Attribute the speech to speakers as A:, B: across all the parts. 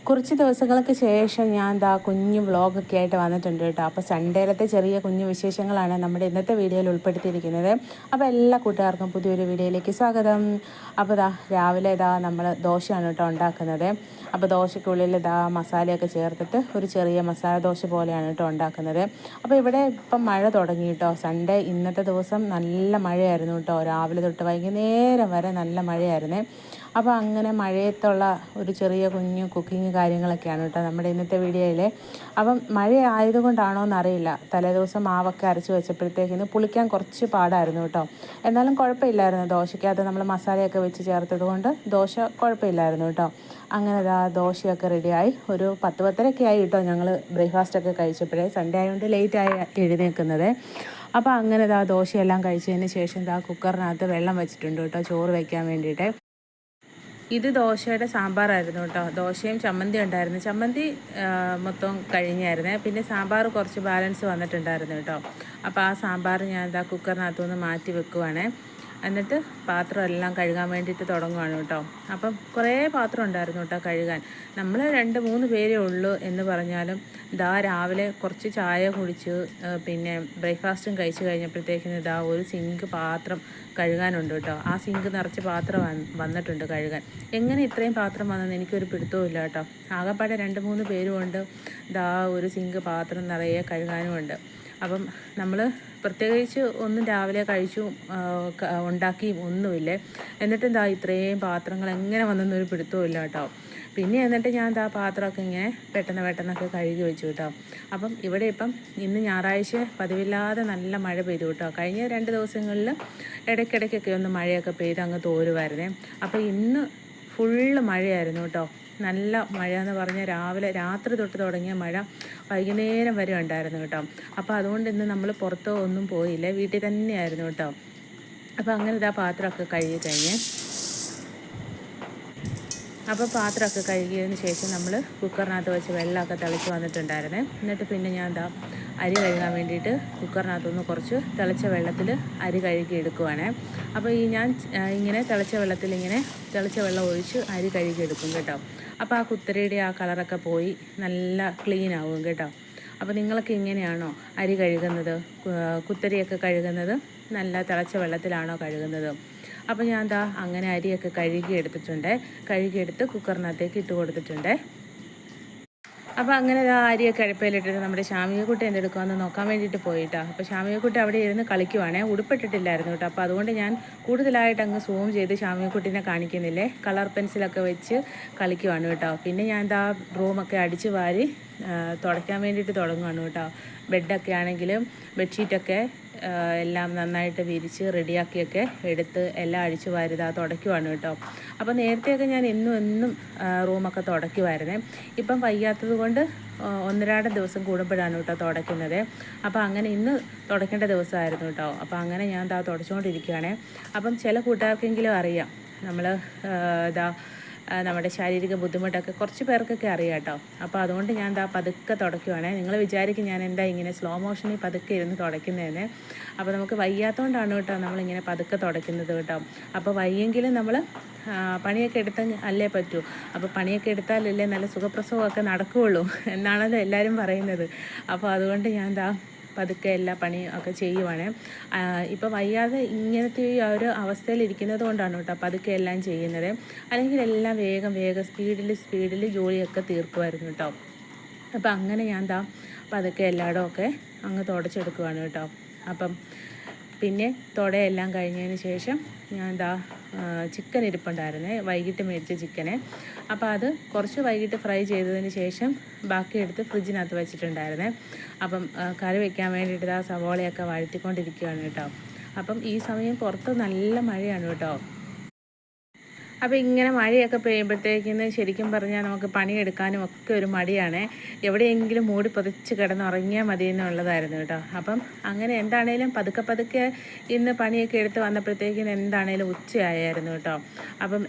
A: കുറച്ച് ദിവസങ്ങൾക്ക് ശേഷം ഞാൻ ദാ കുഞ്ഞു വ്ളോഗൊക്കെ ആയിട്ട് വന്നിട്ടുണ്ട് കേട്ടോ. അപ്പോൾ സൺഡേയിലത്തെ ചെറിയ കുഞ്ഞു വിശേഷങ്ങളാണ് നമ്മുടെ ഇന്നത്തെ വീഡിയോയിൽ ഉൾപ്പെടുത്തിയിരിക്കുന്നത്. അപ്പോൾ എല്ലാ കൂട്ടുകാർക്കും പുതിയൊരു വീഡിയോയിലേക്ക് സ്വാഗതം. അപ്പോൾ രാവിലെ നമ്മൾ ദോശയാണ് കേട്ടോ ഉണ്ടാക്കുന്നത്. അപ്പോൾ ദോശയ്ക്കുള്ളിൽ മസാലയൊക്കെ ചേർത്തിട്ട് ഒരു ചെറിയ മസാല ദോശ പോലെയാണ് കേട്ടോ ഉണ്ടാക്കുന്നത്. അപ്പോൾ ഇവിടെ ഇപ്പം മഴ തുടങ്ങി കേട്ടോ. സൺഡേ ഇന്നത്തെ ദിവസം നല്ല മഴയായിരുന്നു കേട്ടോ. രാവിലെ തൊട്ട് വൈകുന്നേരം വരെ നല്ല മഴയായിരുന്നു. അപ്പോൾ അങ്ങനെ മഴയത്തുള്ള ഒരു ചെറിയ കുഞ്ഞു കുക്കിങ് കാര്യങ്ങളൊക്കെയാണ് കേട്ടോ നമ്മുടെ ഇന്നത്തെ വീഡിയോയിൽ. അപ്പം മഴ ആയതുകൊണ്ടാണോ എന്നറിയില്ല, തലേദിവസം മാവൊക്കെ അരച്ച് വെച്ചപ്പോഴത്തേക്കിന് പുളിക്കാൻ കുറച്ച് പാടായിരുന്നു കേട്ടോ. എന്നാലും കുഴപ്പമില്ലായിരുന്നു. ദോശയ്ക്കകത്ത് നമ്മൾ മസാലയൊക്കെ വെച്ച് ചേർത്തത് കൊണ്ട് ദോശ കുഴപ്പമില്ലായിരുന്നു കേട്ടോ. അങ്ങനെ ദോശയൊക്കെ റെഡിയായി. ഒരു 10-10:30 ആയി കേട്ടോ ഞങ്ങൾ ബ്രേക്ക്ഫാസ്റ്റൊക്കെ കഴിച്ചപ്പോഴേ. സൺഡേ ആയതുകൊണ്ട് ലേറ്റായി എഴുന്നേൽക്കുന്നത്. അപ്പോൾ അങ്ങനെ ദോശയെല്ലാം കഴിച്ചതിന് ശേഷം കുക്കറിനകത്ത് വെള്ളം വെച്ചിട്ടുണ്ട് കേട്ടോ, ചോറ് വയ്ക്കാൻ വേണ്ടിയിട്ട്. ഇത് ദോശയുടെ സാമ്പാറായിരുന്നു കേട്ടോ. ദോശയും ചമ്മന്തി ഉണ്ടായിരുന്നു. ചമ്മന്തി മൊത്തം കഴിഞ്ഞായിരുന്നേ. പിന്നെ സാമ്പാർ കുറച്ച് ബാലൻസ് വന്നിട്ടുണ്ടായിരുന്നു കേട്ടോ. അപ്പോൾ ആ സാമ്പാർ ഞാൻ കുക്കറിനകത്തുനിന്ന് മാറ്റി വെക്കുവാണേ. എന്നിട്ട് പാത്രം എല്ലാം കഴുകാൻ വേണ്ടിയിട്ട് തുടങ്ങുവാണ് കേട്ടോ. അപ്പം കുറേ പാത്രം ഉണ്ടായിരുന്നു കേട്ടോ കഴുകാൻ. നമ്മൾ 2-3 പേരേ ഉള്ളൂ എന്ന് പറഞ്ഞാലും രാവിലെ കുറച്ച് ചായ കുടിച്ച് പിന്നെ ബ്രേക്ക്ഫാസ്റ്റും കഴിച്ച് കഴിഞ്ഞപ്പോഴത്തേക്കിന് ഒരു സിങ്ക് പാത്രം കഴുകാനുണ്ട് കേട്ടോ. ആ സിങ്ക് നിറച്ച് പാത്രം വന്നിട്ടുണ്ട് കഴുകാൻ. എങ്ങനെ ഇത്രയും പാത്രം വന്നെന്ന് എനിക്കൊരു പിടുത്തവും ഇല്ല കേട്ടോ. ആകെപ്പാടെ 2-3 പേരുമുണ്ട്. ഒരു സിങ്ക് പാത്രം നിറയെ കഴുകാനുമുണ്ട്. അപ്പം നമ്മൾ പ്രത്യേകിച്ച് ഒന്നും രാവിലെ കഴിച്ചു ഉണ്ടാക്കിയും ഒന്നുമില്ലേ. എന്നിട്ടും ഇത്രയും പാത്രങ്ങൾ എങ്ങനെ വന്നെന്നൊരു പിടുത്തവും ഇല്ല കേട്ടോ. പിന്നെ എന്നിട്ട് ഞാൻ പാത്രമൊക്കെ ഇങ്ങനെ പെട്ടെന്നൊക്കെ കഴുകി വെച്ചു കേട്ടോ. അപ്പം ഇവിടെ ഇപ്പം ഇന്ന് ഞായറാഴ്ച പതിവില്ലാതെ നല്ല മഴ പെയ്തു കേട്ടോ. കഴിഞ്ഞ 2 ദിവസങ്ങളിൽ ഇടയ്ക്കിടയ്ക്കൊക്കെ ഒന്ന് മഴയൊക്കെ പെയ്ത് അങ്ങ് തോരുമായിരുന്നേ. അപ്പോൾ ഇന്ന് ഫുള്ള് മഴയായിരുന്നു കേട്ടോ. നല്ല മഴ എന്ന് പറഞ്ഞാൽ രാത്രി തൊട്ട് തുടങ്ങിയ മഴ വൈകുന്നേരം വരെ ഉണ്ടായിരുന്നു കേട്ടോ. അപ്പോൾ അതുകൊണ്ട് ഇന്ന് നമ്മൾ പുറത്തോ ഒന്നും പോയില്ല, വീട്ടിൽ തന്നെയായിരുന്നു കേട്ടോ. അപ്പോൾ അങ്ങനെ പാത്രമൊക്കെ കഴുകി കഴിഞ്ഞ് പാത്രമൊക്കെ കഴുകിയതിന് ശേഷം നമ്മൾ കുക്കറിനകത്ത് വെച്ച് വെള്ളമൊക്കെ തിളച്ച് വന്നിട്ടുണ്ടായിരുന്നേ. എന്നിട്ട് പിന്നെ ഞാൻ അരി കഴുകാൻ വേണ്ടിയിട്ട് കുക്കറിനകത്തുനിന്ന് കുറച്ച് തിളച്ച വെള്ളത്തിൽ അരി കഴുകി എടുക്കുവാണേ. അപ്പോൾ ഞാൻ ഇങ്ങനെ തിളച്ച വെള്ളം ഒഴിച്ച് അരി കഴുകി എടുക്കും കേട്ടോ. അപ്പോൾ ആ കുത്തരിയുടെ ആ കളറൊക്കെ പോയി നല്ല ക്ലീൻ ആവും കേട്ടോ. അപ്പോൾ നിങ്ങളൊക്കെ ഇങ്ങനെയാണോ അരി കഴുകുന്നത്? കുത്തരിയൊക്കെ കഴുകുന്നത് നല്ല തിളച്ച വെള്ളത്തിലാണോ കഴുകുന്നത്? അപ്പോൾ ഞാൻ അങ്ങനെ അരിയൊക്കെ കഴുകിയെടുത്ത് കുക്കറിനകത്തേക്ക് ഇട്ട് കൊടുത്തിട്ടുണ്ട്. അപ്പോൾ അങ്ങനെ അരിയൊക്കെ അടുപ്പയിലിട്ടിട്ട് നമ്മുടെ ശാമികക്കുട്ടി എന്തെടുക്കുമെന്ന് നോക്കാൻ വേണ്ടിയിട്ട് പോയിട്ടോ. അപ്പോൾ ശാമികക്കുട്ടി അവിടെ ഇരുന്ന് കളിക്കുവാണേ. ഉടുപ്പിട്ടിട്ടില്ലായിരുന്നു കേട്ടോ. അപ്പോൾ അതുകൊണ്ട് ഞാൻ കൂടുതലായിട്ട് അങ്ങ് സൂം ചെയ്ത് ശാമികക്കുട്ടീനെ കാണിക്കുന്നില്ലേ. കളർ പെൻസിലൊക്കെ വെച്ച് കളിക്കുവാണ് കേട്ടോ. പിന്നെ ഞാൻ റൂമൊക്കെ അടിച്ച് വാരി തുടയ്ക്കാൻ വേണ്ടിയിട്ട് തുടങ്ങുവാണ് കേട്ടോ. ബെഡൊക്കെ ആണെങ്കിലും ബെഡ്ഷീറ്റൊക്കെ എല്ലാം നന്നായിട്ട് വിരിച്ച് റെഡിയാക്കിയൊക്കെ എടുത്ത് എല്ലാം അഴിച്ച് വാരി തുടയ്ക്കുവാണ് കേട്ടോ. അപ്പോൾ നേരത്തെയൊക്കെ ഞാൻ എന്നും റൂമൊക്കെ തുടയ്ക്കുമായിരുന്നേ. ഇപ്പം വയ്യാത്തത് കൊണ്ട് 1-2 ദിവസം കൂടുമ്പോഴാണ് കേട്ടോ തുടയ്ക്കുന്നത്. അപ്പോൾ അങ്ങനെ ഇന്ന് തുടയ്ക്കേണ്ട ദിവസമായിരുന്നു കേട്ടോ. അപ്പോൾ അങ്ങനെ ഞാൻ തുടച്ചുകൊണ്ടിരിക്കുകയാണേ. അപ്പം ചില കൂട്ടുകാർക്കെങ്കിലും അറിയാം, നമ്മൾ നമ്മുടെ ശാരീരിക ബുദ്ധിമുട്ടൊക്കെ കുറച്ച് പേർക്കൊക്കെ അറിയാം കേട്ടോ. അപ്പോൾ അതുകൊണ്ട് ഞാൻ പതുക്കെ തുടയ്ക്കുവാണേ. നിങ്ങൾ വിചാരിക്കും ഞാൻ എന്താ ഇങ്ങനെ സ്ലോ മോഷനിൽ പതുക്കെ ഇരുന്ന് തുടയ്ക്കുന്നതെന്ന്. അപ്പോൾ നമുക്ക് വയ്യാത്തതുകൊണ്ടാണ് കേട്ടോ നമ്മളിങ്ങനെ പതുക്കെ തുടയ്ക്കുന്നത് കേട്ടോ. അപ്പോൾ വയ്യെങ്കിലും നമ്മൾ പണിയൊക്കെ എടുത്ത് അല്ലേ പറ്റൂ. അപ്പോൾ പണിയൊക്കെ എടുത്താലല്ലേ നല്ല സുഖപ്രസവമൊക്കെ നടക്കുകയുള്ളൂ എന്നാണല്ലോ എല്ലാവരും പറയുന്നത്. അപ്പോൾ അതുകൊണ്ട് ഞാൻ പതുക്കെ എല്ലാ പണിയും ഒക്കെ ചെയ്യുവാണ്. ഇപ്പോൾ വയ്യാതെ ഇങ്ങനത്തെ ഒരു അവസ്ഥയിൽ ഇരിക്കുന്നത് കൊണ്ടാണ് കേട്ടോ പതുക്കെ എല്ലാം ചെയ്യുന്നത്. അല്ലെങ്കിൽ എല്ലാം വേഗം സ്പീഡിൽ ജോലിയൊക്കെ തീർക്കുമായിരുന്നു കേട്ടോ. അപ്പോൾ അങ്ങനെ ഞാൻ പതുക്കെ എല്ലായിടവും ഒക്കെ അങ്ങ് തുടച്ചെടുക്കുവാണ് കേട്ടോ. അപ്പം പിന്നെ തുടയെല്ലാം കഴിഞ്ഞതിന് ശേഷം ഞാൻ ചിക്കൻ ഇരിപ്പുണ്ടായിരുന്നേ, വൈകിട്ട് മേടിച്ച ചിക്കന്. അപ്പോൾ അത് കുറച്ച് വൈകിട്ട് ഫ്രൈ ചെയ്തതിന് ശേഷം ബാക്കി എടുത്ത് ഫ്രിഡ്ജിനകത്ത് വെച്ചിട്ടുണ്ടായിരുന്നേ. അപ്പം കറി വയ്ക്കാൻ വേണ്ടിയിട്ട് സവോളയൊക്കെ വഴറ്റിക്കൊണ്ടിരിക്കുകയാണ് കേട്ടോ. അപ്പം ഈ സമയം പുറത്ത് നല്ല മഴയാണ് കേട്ടോ. അപ്പോൾ ഇങ്ങനെ മഴയൊക്കെ പെയ്യുമ്പോഴത്തേക്കിന് ശരിക്കും പറഞ്ഞാൽ നമുക്ക് പണിയെടുക്കാനും ഒക്കെ ഒരു മടിയാണ്. എവിടെയെങ്കിലും മൂടി പൊതിച്ച് കിടന്നുറങ്ങിയാൽ മതി എന്നുള്ളതായിരുന്നു കേട്ടോ. അപ്പം അങ്ങനെ എന്താണേലും പതുക്കെ ഇന്ന് പണിയൊക്കെ എടുത്ത് വന്നപ്പോഴത്തേക്കിന് എന്താണേലും ഉച്ചയായിരുന്നു കേട്ടോ. അപ്പം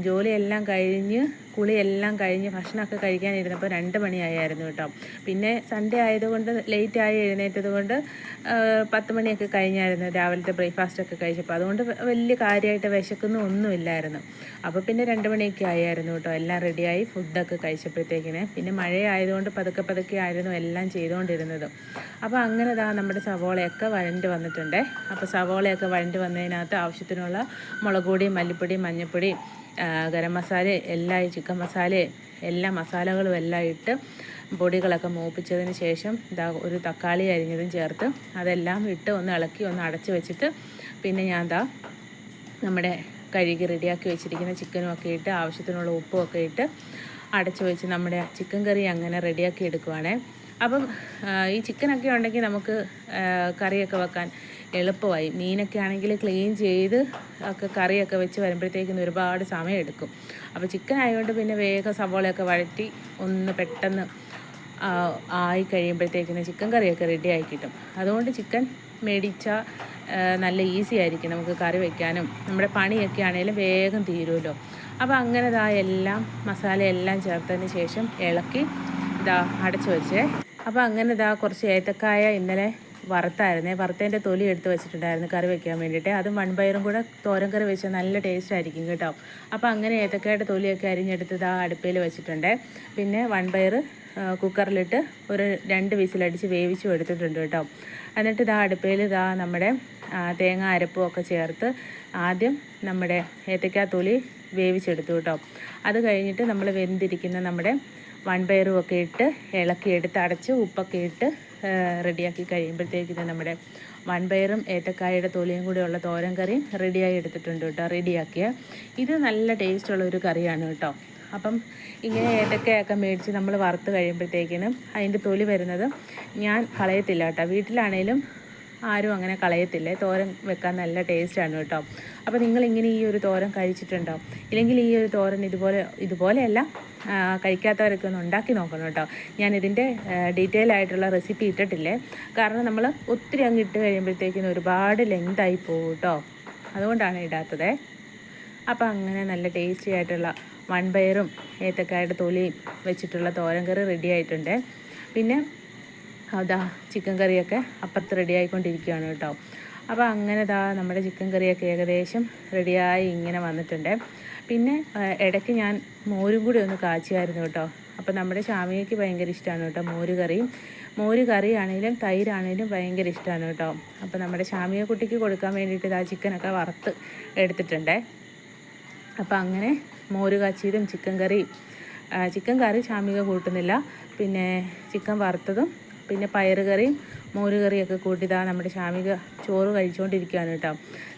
A: ജോലിയെല്ലാം കഴിഞ്ഞ് കുളിയെല്ലാം കഴിഞ്ഞ് ഭക്ഷണമൊക്കെ കഴിക്കാനിരുന്നപ്പോൾ 2 മണിയായിരുന്നു കേട്ടോ. പിന്നെ സൺഡേ ആയതുകൊണ്ട് ലേറ്റായി എഴുന്നേറ്റത് കൊണ്ട് 10 മണിയൊക്കെ കഴിഞ്ഞായിരുന്നു രാവിലത്തെ ബ്രേക്ക്ഫാസ്റ്റൊക്കെ കഴിച്ചപ്പോൾ. അതുകൊണ്ട് വലിയ കാര്യമായിട്ട് വിശക്കൊന്നും ഒന്നുമില്ലായിരുന്നു. അപ്പോൾ പിന്നെ 2 മണിയൊക്കെ ആയിരുന്നു കേട്ടോ. എല്ലാം റെഡിയായി ഫുഡൊക്കെ കഴിച്ചപ്പോഴത്തേക്കിന്. പിന്നെ മഴയായതുകൊണ്ട് പതുക്കെ പതുക്കെ ആയിരുന്നു എല്ലാം ചെയ്തുകൊണ്ടിരുന്നത്. അപ്പോൾ അങ്ങനെ നമ്മുടെ സവോളയൊക്കെ വഴണ്ട് വന്നിട്ടുണ്ട്. അപ്പോൾ സവോളയൊക്കെ വഴണ്ട് വന്നതിനകത്ത് ആവശ്യത്തിനുള്ള മുളക് പൊടിയും മല്ലിപ്പൊടിയും മഞ്ഞൾപ്പൊടിയും ഗരം മസാല എല്ലാം ചിക്കൻ മസാല എല്ലാ മസാലകളും എല്ലാം ഇട്ട് പൊടികളൊക്കെ മൂപ്പിച്ചതിന് ശേഷം ഒരു തക്കാളി അരിഞ്ഞതും ചേർത്ത് അതെല്ലാം ഇട്ട് ഒന്ന് ഇളക്കി ഒന്ന് അടച്ച് വെച്ചിട്ട് പിന്നെ ഞാൻ നമ്മുടെ കഴുകി റെഡിയാക്കി വെച്ചിരിക്കുന്ന ചിക്കനും ഒക്കെ ഇട്ട് ആവശ്യത്തിനുള്ള ഉപ്പും ഒക്കെ ഇട്ട് അടച്ച് വെച്ച് നമ്മുടെ ചിക്കൻ കറി അങ്ങനെ റെഡിയാക്കി എടുക്കുവാണേ. അപ്പം ഈ ചിക്കനൊക്കെ ഉണ്ടെങ്കിൽ നമുക്ക് കറിയൊക്കെ വെക്കാൻ എളുപ്പമായി. മീനൊക്കെ ആണെങ്കിൽ ക്ലീൻ ചെയ്ത് ഒക്കെ കറിയൊക്കെ വെച്ച് വരുമ്പോഴത്തേക്കും ഒരുപാട് സമയമെടുക്കും. അപ്പോൾ ചിക്കൻ ആയതുകൊണ്ട് പിന്നെ വേഗം സവോളയൊക്കെ വഴറ്റി ഒന്ന് പെട്ടെന്ന് ആയി കഴിയുമ്പോഴത്തേക്കിന് ചിക്കൻ കറിയൊക്കെ റെഡി ആയി കിട്ടും. അതുകൊണ്ട് ചിക്കൻ മേടിച്ചാൽ നല്ല ഈസി ആയിരിക്കും നമുക്ക് കറി വയ്ക്കാനും. നമ്മുടെ പണിയൊക്കെ ആണെങ്കിലും വേഗം തീരുമല്ലോ. അപ്പോൾ അങ്ങനെ എല്ലാം മസാലയെല്ലാം ചേർത്തതിന് ശേഷം ഇളക്കി അടച്ചു വെച്ചേ. അപ്പോൾ അങ്ങനെ കുറച്ച് ഏത്തക്കായ ഇന്നലെ വറുത്തതിൻ്റെ തൊലി എടുത്ത് വെച്ചിട്ടുണ്ടായിരുന്നു കറി വെക്കാൻ വേണ്ടിയിട്ട്. അതും വൻപയറും കൂടെ തോരൻ കറി വെച്ചാൽ നല്ല ടേസ്റ്റ് ആയിരിക്കും കേട്ടോ. അപ്പോൾ അങ്ങനെ ഏത്തക്കായുടെ തൊലിയൊക്കെ അരിഞ്ഞെടുത്ത് അടുപ്പയിൽ വെച്ചിട്ടുണ്ട്. പിന്നെ വൻപയർ കുക്കറിലിട്ട് ഒരു 2 വിസിലടിച്ച് വേവിച്ചും എടുത്തിട്ടുണ്ട് കേട്ടോ. എന്നിട്ട് അടുപ്പയിൽ നമ്മുടെ തേങ്ങ അരപ്പും ഒക്കെ ചേർത്ത് ആദ്യം നമ്മുടെ ഏത്തക്കാ തൊലി വേവിച്ചെടുത്തു കേട്ടോ. അത് കഴിഞ്ഞിട്ട് നമ്മൾ വെന്തിരിക്കുന്ന നമ്മുടെ വൻപയറും ഒക്കെ ഇട്ട് ഇളക്കിയെടുത്ത് അടച്ച് ഉപ്പൊക്കെ ഇട്ട് റെഡിയാക്കി കഴിയുമ്പോഴത്തേക്കിന് നമ്മുടെ വൻപയറും ഏത്തക്കായയുടെ തൊലിയും കൂടെയുള്ള തോരൻ കറിയും റെഡിയായി എടുത്തിട്ടുണ്ട് കേട്ടോ. റെഡിയാക്കിയ ഇത് നല്ല ടേസ്റ്റുള്ള ഒരു കറിയാണ് കേട്ടോ. അപ്പം ഇങ്ങനെ ഏത്തക്കയൊക്കെ മേടിച്ച് നമ്മൾ വറുത്ത് കഴിയുമ്പോഴത്തേക്കിനും അതിൻ്റെ തൊലി വരുന്നത് ഞാൻ കളയത്തില്ല കേട്ടോ. വീട്ടിലാണേലും ആരും അങ്ങനെ കളയത്തില്ല. തോരൻ വെക്കാൻ നല്ല ടേസ്റ്റാണ് കേട്ടോ. അപ്പോൾ നിങ്ങളിങ്ങനെ ഈ ഒരു തോരൻ കഴിച്ചിട്ടുണ്ടോ? ഇല്ലെങ്കിൽ ഈ ഒരു തോരൻ ഇതുപോലെയല്ല കഴിക്കാത്തവരൊക്കെ ഒന്ന് ഉണ്ടാക്കി നോക്കണം കേട്ടോ. ഞാനിതിൻ്റെ ഡീറ്റെയിൽ ആയിട്ടുള്ള റെസിപ്പി ഇട്ടിട്ടില്ലേ. കാരണം നമ്മൾ ഒത്തിരി അങ്ങ് ഇട്ട് കഴിയുമ്പോഴത്തേക്കിനും ഒരുപാട് ലെങ്തായി പോകും കേട്ടോ. അതുകൊണ്ടാണ് ഇടാത്തത്. അപ്പോൾ അങ്ങനെ നല്ല ടേസ്റ്റി ആയിട്ടുള്ള വൻപയറും ഏത്തക്കായുടെ തൊലിയും വെച്ചിട്ടുള്ള തോരൻ കറി റെഡി ആയിട്ടുണ്ട്. പിന്നെ ചിക്കൻ കറിയൊക്കെ അപ്പുറത്ത് റെഡി ആയിക്കൊണ്ടിരിക്കുകയാണ് കേട്ടോ. അപ്പോൾ അങ്ങനെ നമ്മുടെ ചിക്കൻ കറിയൊക്കെ ഏകദേശം റെഡിയായി ഇങ്ങനെ വന്നിട്ടുണ്ട്. പിന്നെ ഇടയ്ക്ക് ഞാൻ മോരും കൂടി ഒന്ന് കാച്ചിയായിരുന്നു കേട്ടോ. അപ്പോൾ നമ്മുടെ ഷാമിയയ്ക്ക് ഭയങ്കര ഇഷ്ടമാണ് കേട്ടോ മോര് കറിയാണെങ്കിലും തൈരാണെങ്കിലും ഭയങ്കര ഇഷ്ടമാണ് കേട്ടോ. അപ്പോൾ നമ്മുടെ ഷാമിയ കുട്ടിക്ക് കൊടുക്കാൻ വേണ്ടിയിട്ട് ചിക്കനൊക്കെ വറുത്ത് എടുത്തിട്ടുണ്ട്. അപ്പോൾ അങ്ങനെ മോര് കാച്ചിയതും ചിക്കൻ കറി ഷാമിക കൂട്ടുന്നില്ല. പിന്നെ ചിക്കൻ വറുത്തതും പിന്നെ പയറുകറിയും മോരുകറിയൊക്കെ കൂട്ടി നമ്മുടെ ഷാമിക ചോറ് കഴിച്ചുകൊണ്ടിരിക്കുകയാണ് കേട്ടോ.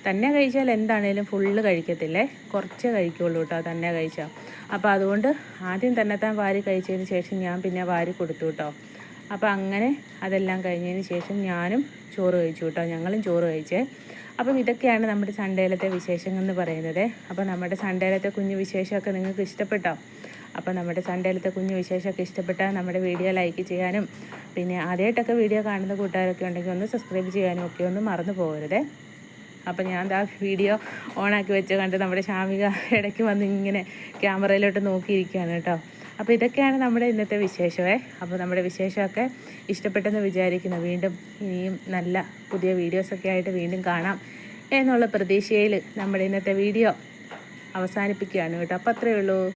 A: തന്നെ കഴിച്ചാൽ എന്താണേലും ഫുള്ള് കഴിക്കത്തില്ലേ, കുറച്ചേ കഴിക്കുള്ളൂ കേട്ടോ തന്നെ കഴിച്ചാൽ. അപ്പോൾ അതുകൊണ്ട് ആദ്യം തന്നെത്താൻ വാരി കഴിച്ചതിന് ശേഷം ഞാൻ പിന്നെ വാരി കൊടുത്തു കേട്ടോ. അപ്പോൾ അങ്ങനെ അതെല്ലാം കഴിഞ്ഞതിന് ശേഷം ഞാനും ചോറ് കഴിച്ചു കേട്ടോ. ഞങ്ങളും ചോറ് കഴിച്ചേ. അപ്പം ഇതൊക്കെയാണ് നമ്മുടെ സൺഡേയിലത്തെ വിശേഷങ്ങൾ എന്ന് പറയുന്നത്. അപ്പോൾ നമ്മുടെ സൺഡേയിലത്തെ കുഞ്ഞു വിശേഷമൊക്കെ നിങ്ങൾക്ക് ഇഷ്ടപ്പെട്ടോ? അപ്പോൾ നമ്മുടെ സൺഡേയിലത്തെ കുഞ്ഞു വിശേഷമൊക്കെ ഇഷ്ടപ്പെട്ടാൽ നമ്മുടെ വീഡിയോ ലൈക്ക് ചെയ്യാനും പിന്നെ ആദ്യമായിട്ടൊക്കെ വീഡിയോ കാണുന്ന കൂട്ടുകാരൊക്കെ ഉണ്ടെങ്കിൽ ഒന്ന് സബ്സ്ക്രൈബ് ചെയ്യാനും ഒക്കെ ഒന്ന് മറന്നു പോകരുത്. അപ്പോൾ ഞാൻ വീഡിയോ ഓണാക്കി വെച്ച് കണ്ട് നമ്മുടെ ഷാമിക ഇടയ്ക്ക് വന്ന് ഇങ്ങനെ ക്യാമറയിലോട്ട് നോക്കിയിരിക്കുകയാണ് കേട്ടോ. അപ്പോൾ ഇതൊക്കെയാണ് നമ്മുടെ ഇന്നത്തെ വിശേഷമേ. അപ്പോൾ നമ്മുടെ വിശേഷമൊക്കെ ഇഷ്ടപ്പെട്ടെന്ന് വിചാരിക്കുന്നു. വീണ്ടും ഇനിയും നല്ല പുതിയ വീഡിയോസൊക്കെ ആയിട്ട് വീണ്ടും കാണാം എന്നുള്ള പ്രതീക്ഷയിൽ നമ്മുടെ ഇന്നത്തെ വീഡിയോ അവസാനിപ്പിക്കുകയാണ് കേട്ടോ. അപ്പോൾ അത്രയേ ഉള്ളൂ.